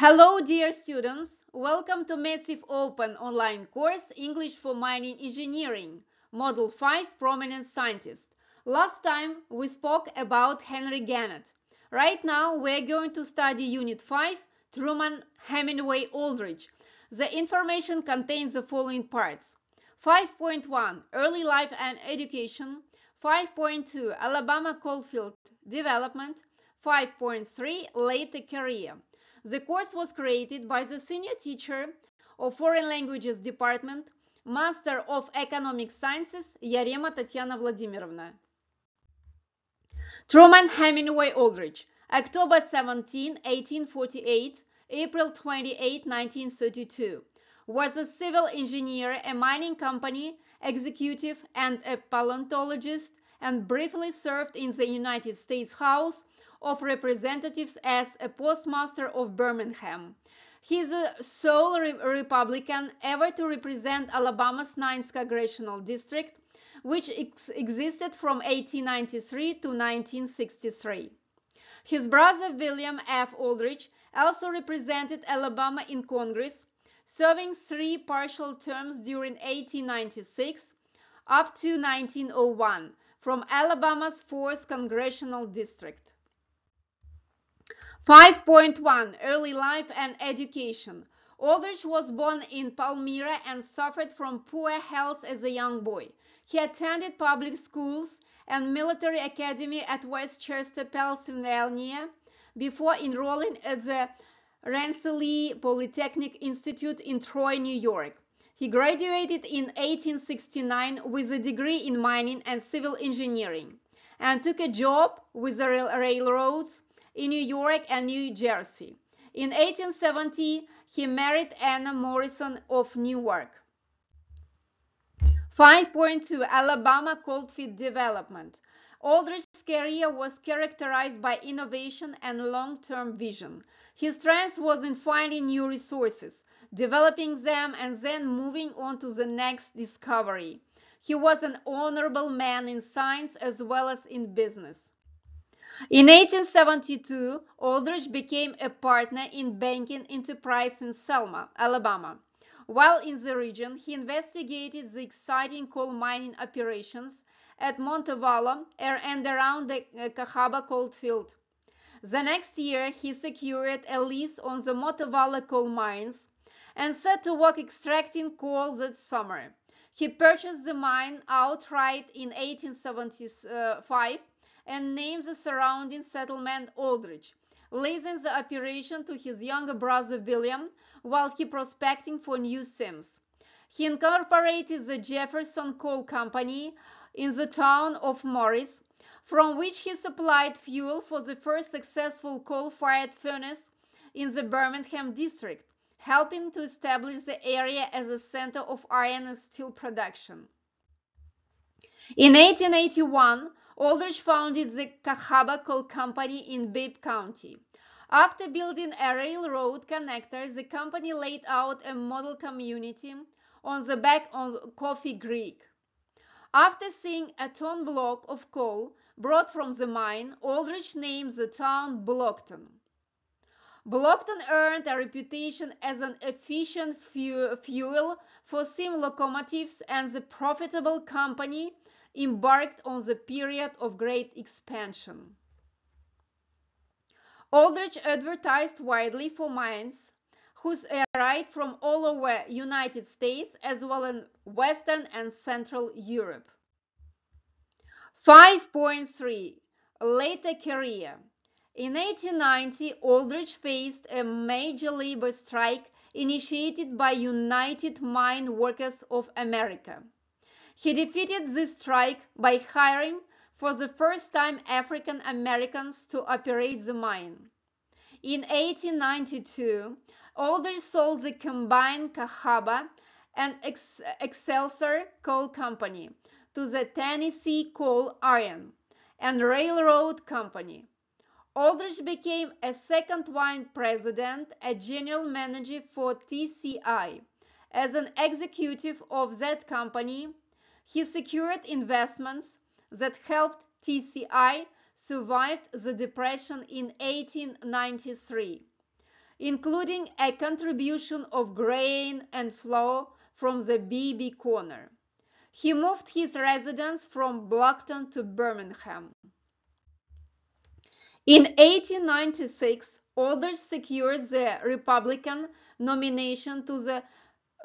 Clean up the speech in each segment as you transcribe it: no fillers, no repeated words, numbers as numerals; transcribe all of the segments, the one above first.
Hello, dear students. Welcome to Massive Open online course English for Mining Engineering, Module 5 Prominent Scientist. Last time we spoke about Henry Gannett. Right now we're going to study Unit 5, Truman, Heminway, Aldrich. The information contains the following parts. 5.1 Early Life and Education, 5.2 Alabama Coalfield Development, 5.3 Later Career. The course was created by the senior teacher of Foreign Languages Department, Master of Economic Sciences, Yarema Tatiana Vladimirovna. Truman Heminway Aldrich, October 17, 1848, April 28, 1932, was a civil engineer, a mining company executive, and a paleontologist, and briefly served in the United States House of Representatives as a postmaster of Birmingham. He is the sole Republican ever to represent Alabama's 9th Congressional District, which existed from 1893 to 1963. His brother William F. Aldrich also represented Alabama in Congress, serving 3 partial terms during 1896 up to 1901 from Alabama's 4th Congressional District. 5.1 Early Life and Education. Aldrich was born in Palmyra and suffered from poor health as a young boy. He attended public schools and military academy at West Chester, Pennsylvania, before enrolling at the Rensselaer Polytechnic Institute in Troy, New York. He graduated in 1869 with a degree in mining and civil engineering, and took a job with the railroads in New York and New Jersey. In 1870, he married Anna Morrison of Newark. 5.2 Alabama Coalfield Development. Aldrich's career was characterized by innovation and long-term vision. His strength was in finding new resources, developing them, and then moving on to the next discovery. He was an honorable man in science as well as in business. In 1872, Aldrich became a partner in banking enterprise in Selma, Alabama. While in the region, he investigated the exciting coal mining operations at Montevallo and around the Cahaba coal field. The next year, he secured a lease on the Montevallo coal mines and set to work extracting coal that summer. He purchased the mine outright in 1875 and named the surrounding settlement Aldrich, leasing the operation to his younger brother William while he prospecting for new seams. He incorporated the Jefferson Coal Company in the town of Morris, from which he supplied fuel for the first successful coal-fired furnace in the Birmingham district, helping to establish the area as a center of iron and steel production. In 1881, Aldrich founded the Cahaba Coal Company in Bibb County. After building a railroad connector, the company laid out a model community on the back of Coffee Creek. After seeing a ton block of coal brought from the mine, Aldrich named the town Blockton. Blockton earned a reputation as an efficient fuel for steam locomotives, and the profitable company embarked on the period of great expansion. Aldrich advertised widely for mines whose arrived from all over United States as well as Western and Central Europe. 5.3 Later Career. In 1890, Aldrich faced a major labor strike initiated by United Mine Workers of America. He defeated this strike by hiring for the first time African Americans to operate the mine. In 1892, Aldrich sold the combined Cahaba and Excelsior Coal Company to the Tennessee Coal, Iron, and Railroad Company. Aldrich became a second vice president, a general manager for TCI. As an executive of that company, he secured investments that helped TCI survive the Depression in 1893. including a contribution of grain and flour from the BB corner. He moved his residence from Blackton to Birmingham. In 1896, Aldrich secured the Republican nomination to the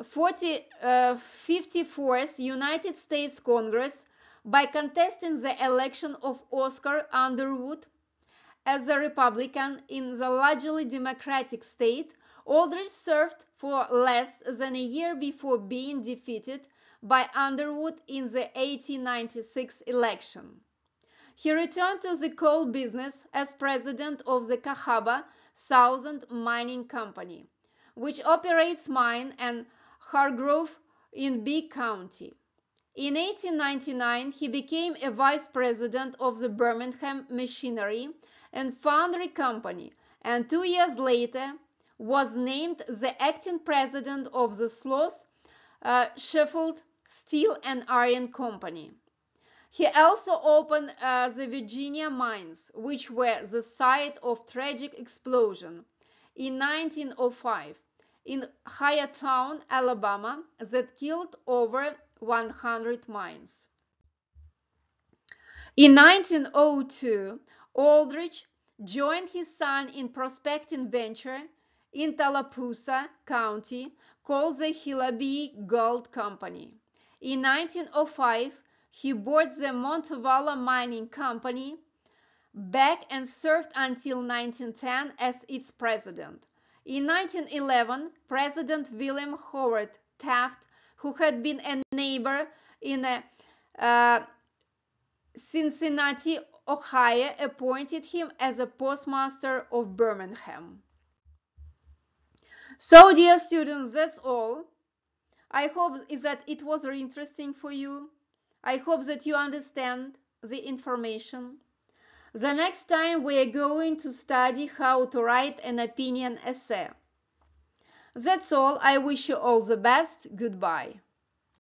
54th United States Congress by contesting the election of Oscar Underwood. As a Republican in the largely Democratic state, Aldrich served for less than a year before being defeated by Underwood in the 1896 election. He returned to the coal business as president of the Cahaba Southern Mining Company, which operates mine and Hargrove in Big County. In 1899, he became a vice president of the Birmingham Machinery and Foundry Company, and 2 years later was named the acting president of the Slough Sheffield Steel and Iron Company. He also opened the Virginia mines, which were the site of tragic explosion in 1905 in Hyattown, Alabama, that killed over 100 mines. In 1902, Aldrich joined his son in prospecting venture in Tallapoosa County called the Hillaby Gold Company. In 1905, he bought the Montevallo Mining Company back and served until 1910 as its president. In 1911, President William Howard Taft, who had been a neighbor in Cincinnati, Ohio, appointed him as a postmaster of Birmingham. So, dear students, that's all. I hope that it was very interesting for you. I hope that you understand the information. The next time we are going to study how to write an opinion essay. That's all. I wish you all the best. Goodbye.